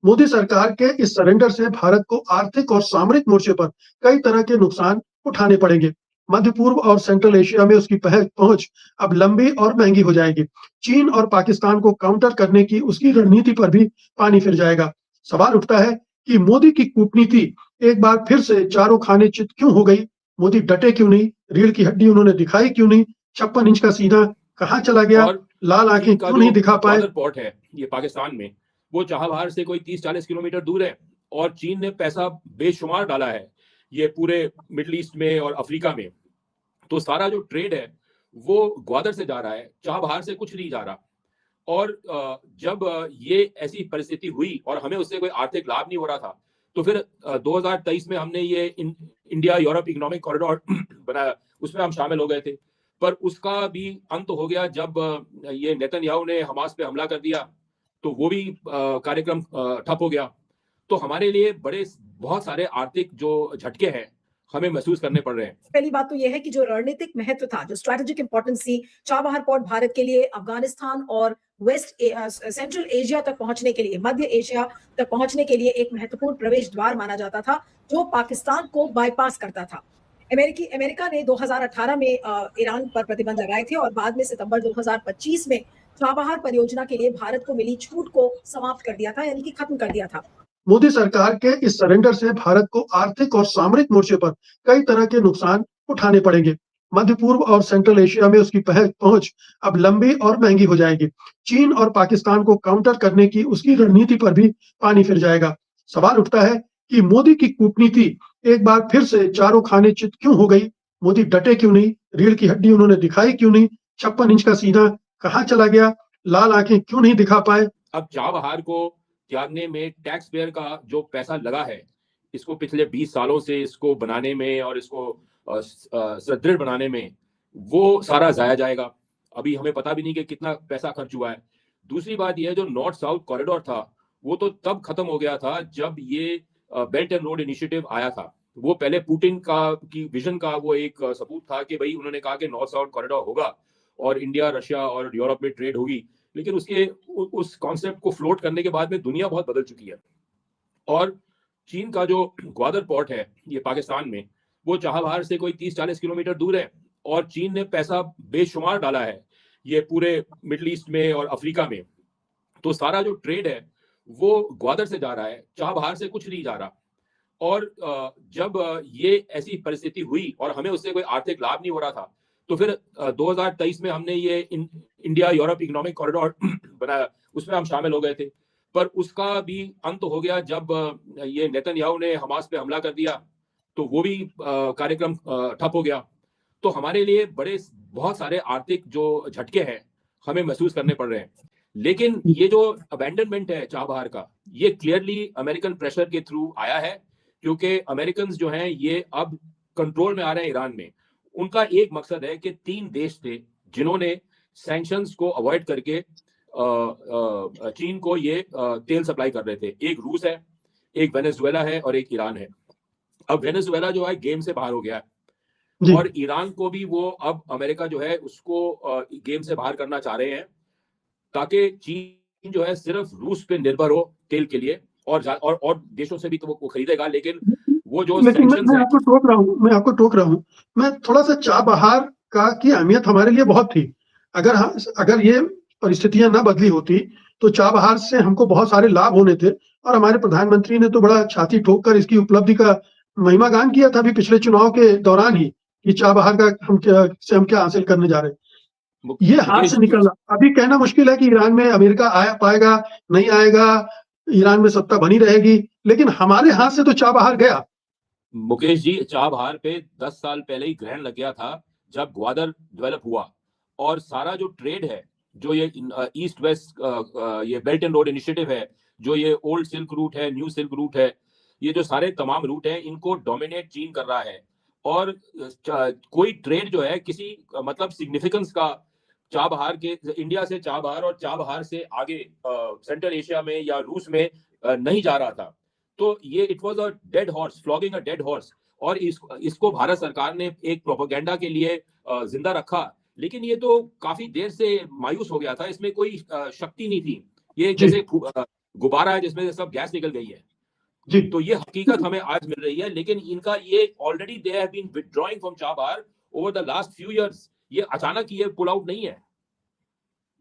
मोदी सरकार के इस सरेंडर से भारत को आर्थिक और सामरिक मोर्चे पर कई तरह के नुकसान उठाने पड़ेंगे। मध्य पूर्व और सेंट्रल एशिया में उसकी पहुंच अब लंबी और महंगी हो जाएगी। चीन और पाकिस्तान को काउंटर करने की उसकी रणनीति पर भी पानी फिर जाएगा। सवाल उठता है कि मोदी की कूटनीति एक बार फिर से चारों खाने चित क्यों हो गई? मोदी डटे क्यों नहीं? रीढ़ की हड्डी उन्होंने दिखाई क्यों नहीं? 56 इंच का सीना कहाँ चला गया? और लाल आंखें चीन का क्यों जो नहीं दिखा पाए? ग्वादर पोर्ट है ये पाकिस्तान में, वो चाबहार से कोई 30-40 किलोमीटर दूर है और चीन ने पैसा बेशुमार डाला है ये पूरे मिडिल ईस्ट में और अफ्रीका में। तो सारा जो ट्रेड है वो ग्वादर से जा रहा है, चाबहार से कुछ नहीं जा रहा। और जब ये ऐसी परिस्थिति हुई और हमें उससे कोई आर्थिक लाभ नहीं हो रहा था, तो फिर 2023 में हमने ये इंडिया यूरोप इकोनॉमिक कॉरिडोर बनाया, उसमें हम शामिल हो गए थे। पर उसका भी अंत हो गया जब ये नेतन्याहू ने हमास पे हमला कर दिया, तो वो भी कार्यक्रम ठप हो गया। तो हमारे लिए बहुत सारे आर्थिक जो झटके हैं हमें महसूस करने पड़ रहे हैं। पहली बात तो यह है कि जो रणनीतिक महत्व था, जो स्ट्रैटेजिक इंपॉर्टेंस थी चाबहार पोर्ट भारत के लिए, अफगानिस्तान और सेंट्रल एशिया तक पहुंचने के लिए, मध्य एशिया तक पहुंचने के लिए एक महत्वपूर्ण प्रवेश द्वार माना जाता था जो पाकिस्तान को बाईपास करता था। अमेरिका ने 2018 में ईरान पर प्रतिबंध लगाए थे और बाद में सितंबर 2025 में चाबहार परियोजना के लिए भारत को मिली छूट को समाप्त कर दिया था, यानी कि खत्म कर दिया था। मोदी सरकार के इस सरेंडर से भारत को आर्थिक और सामरिक मोर्चे पर कई तरह के नुकसान उठाने पड़ेंगे। मध्य पूर्व और सेंट्रल एशिया में उसकी पहुंच अब लंबी और महंगी हो जाएगी। चीन और पाकिस्तान को काउंटर करने की उसकी रणनीति पर भी पानी फिर जाएगा। सवाल उठता है कि मोदी की कूटनीति एक बार फिर से चारों खाने चित क्यों हो गई? मोदी डटे क्यों नहीं? रीढ़ की हड्डी उन्होंने दिखाई क्यों नहीं? 56 इंच का सीना कहाँ चला गया? लाल आंखें क्यों नहीं दिखा पाए? अब चाबहार को त्यागने में टैक्स पेयर का जो पैसा लगा है, इसको पिछले 20 सालों से इसको बनाने में और इसको सुदृढ़ बनाने में, वो सारा जाया जाएगा। अभी हमें पता भी नहीं कि कितना पैसा खर्च हुआ है। दूसरी बात यह, जो नॉर्थ साउथ कॉरिडोर था वो तो तब खत्म हो गया था जब ये बेल्ट एंड रोड इनिशिएटिव आया था। वो पहले पुतिन की विजन का वो एक सबूत था कि भाई उन्होंने कहा कि नॉर्थ साउथ कॉरिडोर होगा और इंडिया, रशिया और यूरोप में ट्रेड होगी। लेकिन उस कॉन्सेप्ट को फ्लोट करने के बाद में दुनिया बहुत बदल चुकी है। और चीन का जो ग्वादर पोर्ट है ये पाकिस्तान में, वो चाबहार से कोई 30-40 किलोमीटर दूर है और चीन ने पैसा बेशुमार डाला है ये पूरे मिडिल ईस्ट में और अफ्रीका में। तो सारा जो ट्रेड है वो ग्वादर से जा रहा है, चाबहार से कुछ नहीं जा रहा। और जब ये ऐसी परिस्थिति हुई और हमें उससे कोई आर्थिक लाभ नहीं हो रहा था, तो फिर 2023 में हमने ये इंडिया यूरोप इकोनॉमिक कॉरिडोर बनाया, उसमें हम शामिल हो गए थे। पर उसका भी अंत हो गया जब ये नेतन्याहू ने हमास पे हमला कर दिया, तो वो भी कार्यक्रम ठप हो गया। तो हमारे लिए बहुत सारे आर्थिक जो झटके हैं हमें महसूस करने पड़ रहे हैं। लेकिन ये जो अबैंडनमेंट है चाबहार का, ये क्लियरली अमेरिकन प्रेशर के थ्रू आया है, क्योंकि अमेरिकन जो हैं ये अब कंट्रोल में आ रहे हैं ईरान में। उनका एक मकसद है कि 3 देश थे जिन्होंने सैंक्शंस को अवॉइड करके चीन को ये तेल सप्लाई कर रहे थे। एक रूस है, एक वेनेजुएला है और एक ईरान है। अब वेनेजुएला जो है गेम से बाहर हो गया है और ईरान को भी वो अब अमेरिका जो है उसको गेम से बाहर करना चाह रहे हैं, ताकि चीन जो है सिर्फ रूस पे निर्भर हो तेल के लिए, और देशों से भी तो वो खरीदेगा। लेकिन वो जो मैं आपको टोक रहा हूँ। मैं थोड़ा सा चाबहार की अहमियत हमारे लिए बहुत थी। अगर ये परिस्थितियां ना बदली होती तो चाबहार से हमको बहुत सारे लाभ होने थे और हमारे प्रधानमंत्री ने तो बड़ा छाती ठोक कर इसकी उपलब्धि का महिमा गान किया था अभी पिछले चुनाव के दौरान ही, कि चाबहार का हम क्या हासिल करने जा रहे हैं। ये हाथ से निकला। अभी कहना मुश्किल है कि ईरान में अमेरिका आ पाएगा नहीं आएगा, ईरान में सत्ता बनी रहेगी, लेकिन हमारे हाथ से तो चाबहार गया। मुकेश जी, चाबहार पे 10 साल पहले ही ग्रहण लग गया था जब ग्वादर डेवलप हुआ। और सारा जो ट्रेड है, जो ये ईस्ट वेस्ट ये बेल्ट एंड रोड इनिशिएटिव है, जो ये ओल्ड सिल्क रूट है, न्यू सिल्क रूट है, ये जो सारे तमाम रूट हैं इनको डोमिनेट चीन कर रहा है। और कोई ट्रेड जो है किसी मतलब सिग्निफिकेंस का चाबहार के, इंडिया से चाबहार और चाबहार से आगे सेंट्रल एशिया में या रूस में नहीं जा रहा था। तो ये it was a dead horse, flogging a dead horse. और इसको भारत सरकार ने एक प्रोपेगेंडा के लिए जिंदा रखा। लेकिन ये तो काफी देर से मायूस हो गया था, इसमें कोई शक्ति नहीं थी। ये जैसे गुब्बारा है जिसमें से सब गैस निकल गई है। जी तो ये हकीकत हमें आज मिल रही है, लेकिन इनका ये already they have been withdrawing from Chabahar over the last few years. ये अचानक ये पुल आउट नहीं है।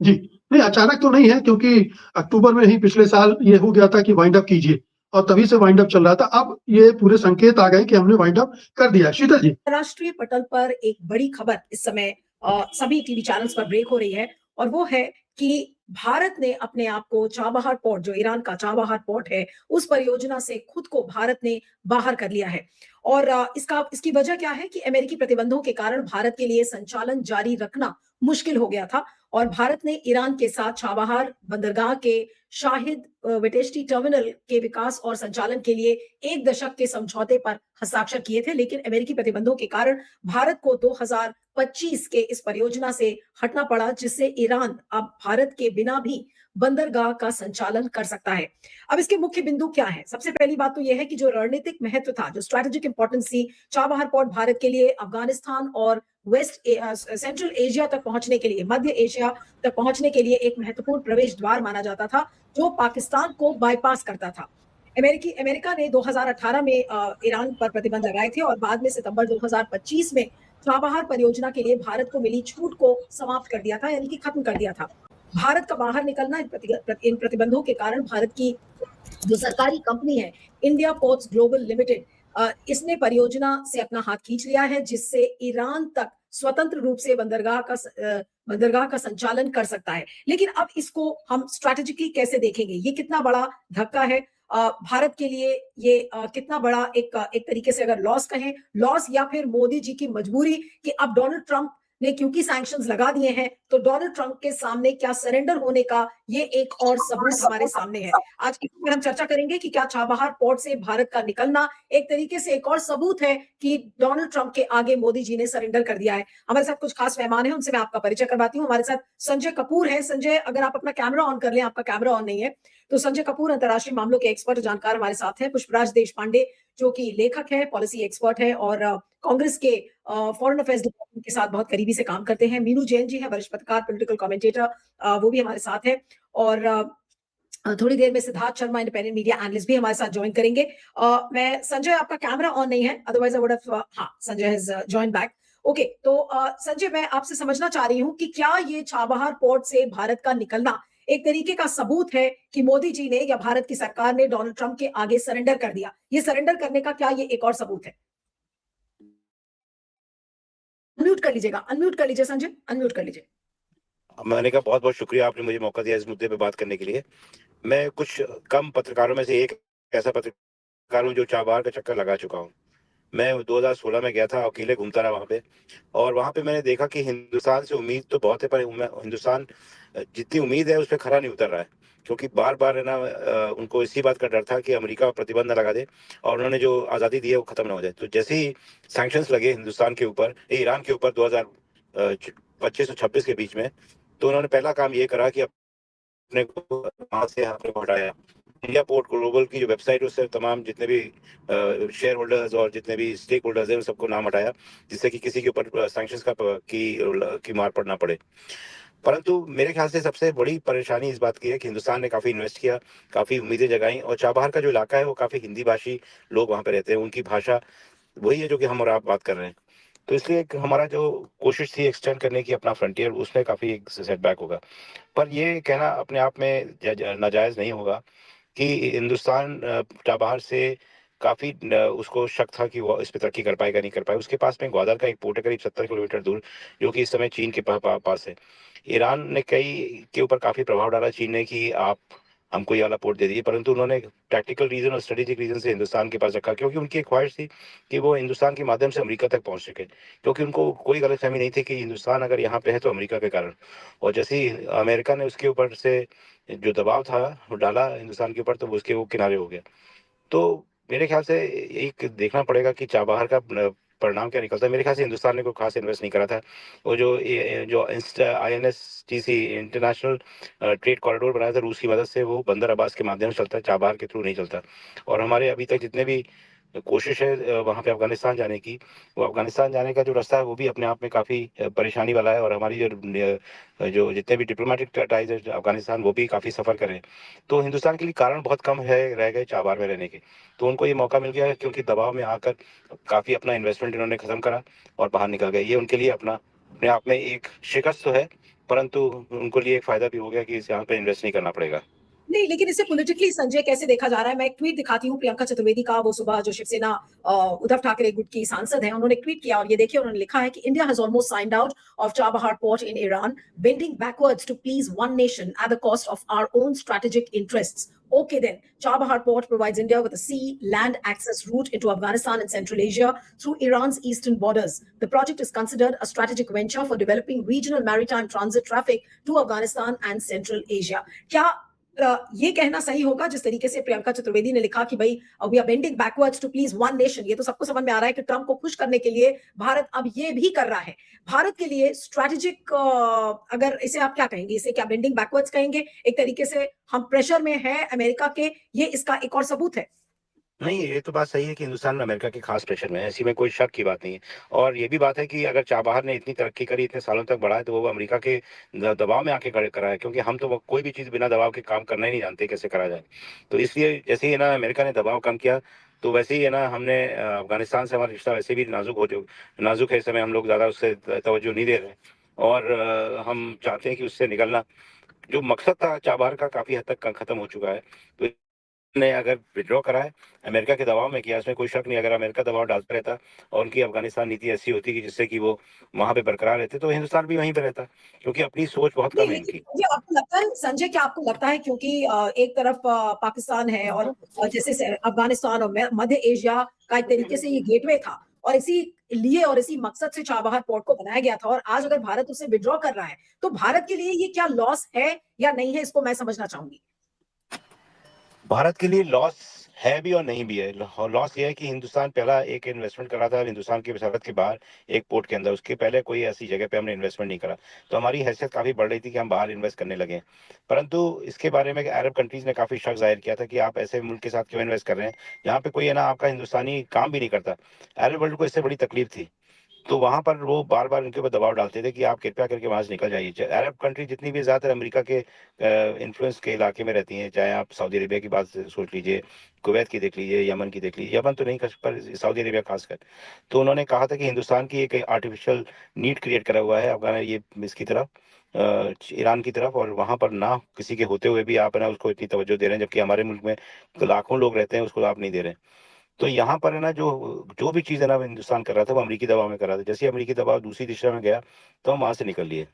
जी नहीं, अचानक तो नहीं है, क्योंकि अक्टूबर में ही पिछले साल ये हो गया था कि वाइंड अप कीजिए, और तभी से वाइंड अप चल रहा था। अब ये पूरे संकेत आ गए कि हमने वाइंड अप कर दिया। शीतल जी। अंतर्राष्ट्रीय पटल पर एक बड़ी खबर इस समय सभी टीवी चैनल्स पर ब्रेक हो रही है, और वो है कि भारत ने अपने आप को चाबहार पोर्ट, जो ईरान का चाबहार पोर्ट है, उस परियोजना से खुद को भारत ने बाहर कर लिया है। और इसकी वजह क्या है कि अमेरिकी प्रतिबंधों के कारण भारत के लिए संचालन जारी रखना मुश्किल हो गया था, और भारत ने ईरान के साथ चाबहार बंदरगाह के शाहिद वेटेश्टी टर्मिनल के विकास और संचालन के लिए 1 दशक के समझौते पर हस्ताक्षर किए थे। लेकिन अमेरिकी प्रतिबंधों के कारण भारत को 2025 के इस परियोजना से हटना पड़ा, जिससे ईरान अब भारत के बिना भी बंदरगाह का संचालन कर सकता है। अब इसके मुख्य बिंदु क्या है? सबसे पहली बात तो यह है कि जो रणनीतिक महत्व था, जो स्ट्रैटेजिक इंपॉर्टेंस थी चाबहार पोर्ट भारत के लिए, अफगानिस्तान और सेंट्रल एशिया तक पहुंचने के लिए, मध्य एशिया तक पहुंचने के लिए एक महत्वपूर्ण प्रवेश द्वार माना जाता था, जो पाकिस्तान को बाईपास करता था। अमेरिका ने 2018 में ईरान पर प्रतिबंध लगाए थे, और बाद में सितंबर 2025 में चाबहार परियोजना के लिए भारत को मिली छूट को समाप्त कर दिया था, यानी कि खत्म कर दिया था। भारत का बाहर निकलना इन प्रतिबंधों के कारण भारत की जो सरकारी कंपनी है, इंडिया पोर्ट्स ग्लोबल लिमिटेड, इसने परियोजना से अपना हाथ खींच लिया है, जिससे ईरान तक स्वतंत्र रूप से बंदरगाह का संचालन कर सकता है। लेकिन अब इसको हम स्ट्रैटेजिकली कैसे देखेंगे? ये कितना बड़ा धक्का है भारत के लिए? ये कितना बड़ा एक तरीके से अगर लॉस कहें, लॉस, या फिर मोदी जी की मजबूरी कि अब डोनाल्ड ट्रंप ने क्योंकि सैंक्शंस लगा दिए हैं, तो डोनाल्ड ट्रंप के सामने क्या सरेंडर होने का ये एक और सबूत हमारे सामने है। आज इस पर हम चर्चा करेंगे कि क्या चाबहार पोर्ट से भारत का निकलना एक तरीके से एक और सबूत है कि डोनाल्ड ट्रंप के आगे मोदी जी ने सरेंडर कर दिया है। हमारे साथ कुछ खास मेहमान हैं, उनसे मैं आपका परिचय करवाती हूँ। हमारे साथ संजय कपूर है। संजय, अगर आप अपना कैमरा ऑन कर लें, आपका कैमरा ऑन नहीं है। तो संजय कपूर अंतर्राष्ट्रीय मामलों के एक्सपर्ट जानकार हमारे साथ हैं। पुष्पराज देश पांडे, जो कि लेखक है, पॉलिसी एक्सपर्ट है, और कांग्रेस के फॉरेन अफेयर्स डिपार्टमेंट के साथ बहुत करीबी से काम करते हैं। मीनू जैन जी है, वरिष्ठ पत्रकार, पॉलिटिकल कमेंटेटर, वो भी हमारे साथ है। और थोड़ी देर में Siddharth Sharma, independent media analyst, भी हमारे साथ ज्वाइन करेंगे। मैं संजय, आपका कैमरा ऑन नहीं है, अदरवाइज आई वुड हैव, हाँ, Sanjay has join back. Okay, तो संजय, मैं आपसे समझना चाह रही हूँ कि क्या ये चाबहार पोर्ट से भारत का निकलना एक तरीके का सबूत है कि मोदी जी ने या भारत की सरकार ने डोनाल्ड ट्रंप के आगे सरेंडर कर दिया? ये सरेंडर करने का क्या ये एक और सबूत है? अनम्यूट कर लीजिएगा, अनम्यूट कर लीजिए संजय, अनम्यूट कर लीजिए। मैंने कहा बहुत बहुत शुक्रिया, आपने मुझे मौका दिया इस मुद्दे पे बात करने के लिए। मैं कुछ कम पत्रकारों में से एक ऐसा पत्रकार हूँ जो चाबहार का चक्कर लगा चुका हूँ। मैं 2016 में गया था, अकेले घूमता रहा वहाँ पे, और वहाँ पे मैंने देखा कि हिंदुस्तान से उम्मीद तो बहुत है, पर हिंदुस्तान जितनी उम्मीद है उस पर खरा नहीं उतर रहा है, क्योंकि बार बार है ना, उनको इसी बात का डर था कि अमेरिका प्रतिबंध न लगा दे और उन्होंने जो आज़ादी दी है वो खत्म ना हो जाए। तो जैसे ही सैंक्शंस लगे हिंदुस्तान के ऊपर, ईरान के ऊपर 2025 और 26 के बीच में, तो उन्होंने पहला काम ये करा कि अपने को वहाँ से अपने को हटाया। इंडिया पोर्ट ग्लोबल की जो वेबसाइट, उससे तमाम जितने भी शेयर होल्डर्स और जितने भी स्टेक होल्डर्स हैं उन सबको नाम हटाया, जिससे कि किसी के ऊपर सैंक्शंस की मार पड़ना पड़े। परंतु मेरे ख्याल से सबसे बड़ी परेशानी इस बात की है कि हिंदुस्तान ने काफ़ी इन्वेस्ट किया, काफ़ी उम्मीदें जगाई, और चाबहार का जो इलाका है वो काफ़ी हिंदी भाषी लोग वहाँ पे रहते हैं, उनकी भाषा वही है जो कि हम और आप बात कर रहे हैं। तो इसलिए एक हमारा जो कोशिश थी एक्सटेंड करने की अपना फ्रंटियर, उसमें काफ़ी एक सेटबैक होगा। पर ये कहना अपने आप में नाजायज़ नहीं होगा कि हिंदुस्तान चाबहार से काफ़ी उसको शक था कि वो इस पे तरक्की कर पाएगा, नहीं कर पाएगा। उसके पास में ग्वादर का एक पोर्ट है करीब 70 किलोमीटर दूर, जो कि इस समय चीन के पास है। ईरान ने कई के ऊपर काफ़ी प्रभाव डाला चीन ने कि आप हमको ये वाला पोर्ट दे दीजिए, परंतु उन्होंने टैक्टिकल रीज़न और स्ट्रेटेजिक रीज़न से हिंदुस्तान के पास रखा, क्योंकि उनकी एक ख्वाहिश थी कि वो हिंदुस्तान के माध्यम से अमेरिका तक पहुँच सके, क्योंकि उनको कोई गलतफ़हमी नहीं थी कि हिंदुस्तान अगर यहाँ पे है तो अमेरिका के कारण। और जैसे ही अमेरिका ने उसके ऊपर से जो दबाव था वो डाला हिंदुस्तान के ऊपर, तो उसके वो किनारे हो गया। तो मेरे ख्याल से एक देखना पड़ेगा कि चाबहार का परिणाम क्या निकलता है। मेरे ख्याल से हिंदुस्तान ने कोई खास इन्वेस्ट नहीं करा था। वो जो INSTC इंटरनेशनल ट्रेड कॉरिडोर बनाया था रूस की मदद से, वो बंदर अब्बास के माध्यम से चलता है, चाबहार के थ्रू नहीं चलता। और हमारे अभी तक जितने भी कोशिश है वहाँ पे अफ़गानिस्तान जाने की, वो अफ़गानिस्तान जाने का जो रास्ता है वो भी अपने आप में काफ़ी परेशानी वाला है और हमारी जो जितने भी डिप्लोमैटिक टाइज़ है अफ़गानिस्तान वो भी काफ़ी सफ़र करे। तो हिंदुस्तान के लिए कारण बहुत कम है रह गए चाबार में रहने के। तो उनको ये मौका मिल गया है क्योंकि दबाव में आकर काफ़ी अपना इन्वेस्टमेंट इन्होंने ख़त्म करा और बाहर निकल गए। ये उनके लिए अपने आप में एक शिकस्त तो है, परंतु उनको लिए एक फ़ायदा भी हो गया कि इस यहाँ पे इन्वेस्ट नहीं करना पड़ेगा। नहीं, लेकिन इसे पॉलिटिकली संजय कैसे देखा जा रहा है? मैं एक ट्वीट दिखाती हूँ प्रियंका चतुर्वेदी का, वो सुबह जो शिवसेना उद्धव ठाकरे गुट की सांसद हैं, उन्होंने ट्वीट किया और ये देखिए उन्होंने लिखा है कि India has almost signed out of Chabahar port in Iran, bending backwards to please one nation at the cost of our own strategic interests. Okay then, Chabahar port provides India with a sea, land access route into Afghanistan and Central Asia through Iran's eastern borders. The project is considered a strategic venture for developing regional maritime transit traffic to Afghanistan and Central Asia. क्या ये कहना सही होगा जिस तरीके से प्रियंका चतुर्वेदी ने लिखा कि भाई we are bending backwards to please one nation? ये तो सबको समझ में आ रहा है कि ट्रंप को खुश करने के लिए भारत अब ये भी कर रहा है. भारत के लिए स्ट्रैटेजिक, अगर इसे आप क्या कहेंगे, इसे क्या बेंडिंग बैकवर्ड्स कहेंगे? एक तरीके से हम प्रेशर में है अमेरिका के, ये इसका एक और सबूत है. नहीं, ये तो बात सही है कि हिंदुस्तान में अमेरिका के खास प्रेशर में है, ऐसी में कोई शक की बात नहीं है। और ये भी बात है कि अगर चाबहार ने इतनी तरक्की करी, इतने सालों तक बढ़ा है, तो वो अमेरिका के दबाव में आके करा है, क्योंकि हम तो वो कोई भी चीज़ बिना दबाव के काम करना ही नहीं जानते कैसे करा जाए। तो इसलिए जैसे ही है ना अमेरिका ने दबाव कम किया, तो वैसे ही है ना हमने अफ़गानिस्तान से हमारा रिश्ता वैसे भी नाज़ुक है इस समय, हम लोग ज़्यादा उससे तवज्जो नहीं दे रहे हैं और हम चाहते हैं कि उससे निकलना जो मकसद था चाबहार का काफ़ी हद तक खत्म हो चुका है। तो ने अगर विथड्रॉ करा है, अमेरिका के दबाव में किया, इसमें कोई शक नहीं। अगर अमेरिका दबाव डालता रहता और उनकी अफ़गानिस्तान नीति ऐसी होती कि जिससे कि वो वहाँ पे बरकरार रहते, तो हिंदुस्तान भी वहीं पे रहता, क्योंकि अपनी सोच बहुत नहीं, कम है लेकिन इनकी। संजय क्या आपको लगता है क्योंकि एक तरफ पाकिस्तान है और जैसे अफगानिस्तान और मध्य एशिया का एक तरीके से ये गेटवे था और इसी लिए और इसी मकसद से चाबहार पोर्ट को बनाया गया था और आज अगर भारत उसे विड्रॉ कर रहा है तो भारत के लिए ये क्या लॉस है या नहीं है, इसको मैं समझना चाहूंगी. भारत के लिए लॉस है भी और नहीं भी है। लॉस ये है कि हिंदुस्तान पहला एक इन्वेस्टमेंट कर रहा था हिंदुस्तान की सरहद के बाहर एक पोर्ट के अंदर, उसके पहले कोई ऐसी जगह पे हमने इन्वेस्टमेंट नहीं करा। तो हमारी हैसियत काफ़ी बढ़ रही थी कि हम बाहर इन्वेस्ट करने लगे। परंतु इसके बारे में अरब कंट्रीज़ ने काफ़ी शक ज़ाहिर किया था कि आप ऐसे मुल्क के साथ क्यों इन्वेस्ट कर रहे हैं, जहाँ पे कोई है ना आपका हिंदुस्तानी काम भी नहीं करता। अरब वर्ल्ड को इससे बड़ी तकलीफ थी। तो वहाँ पर वो बार-बार उनके ऊपर दबाव डालते थे कि आप कृपया करके वहाँ से निकल जाइए। अरब कंट्री जितनी भी ज़्यादातर अमेरिका के इन्फ्लुएंस के इलाके में रहती हैं, चाहे आप सऊदी अरेबिया की बात सोच लीजिए, कुवैत की देख लीजिए, यमन की देख लीजिए, यमन तो नहीं पर सऊदी अरेबिया खासकर। तो उन्होंने कहा था कि हिंदुस्तान की एक आर्टिफिशियल नीड क्रिएट करा हुआ है अफ़गान ये इसकी तरफ ईरान की तरफ, और वहाँ पर ना किसी के होते हुए भी आप है ना उसको इतनी तवज्जो दे रहे हैं, जबकि हमारे मुल्क में तो लाखों लोग रहते हैं, उसको आप नहीं दे रहे हैं। तो यहाँ पर है ना जो भी चीज़ है ना वो हिंदुस्तान कर रहा था, वो अमेरिकी दबाव में कर रहा था। जैसे ही अमेरिकी दबाव दूसरी दिशा में गया, तो हम वहाँ से निकल लिए।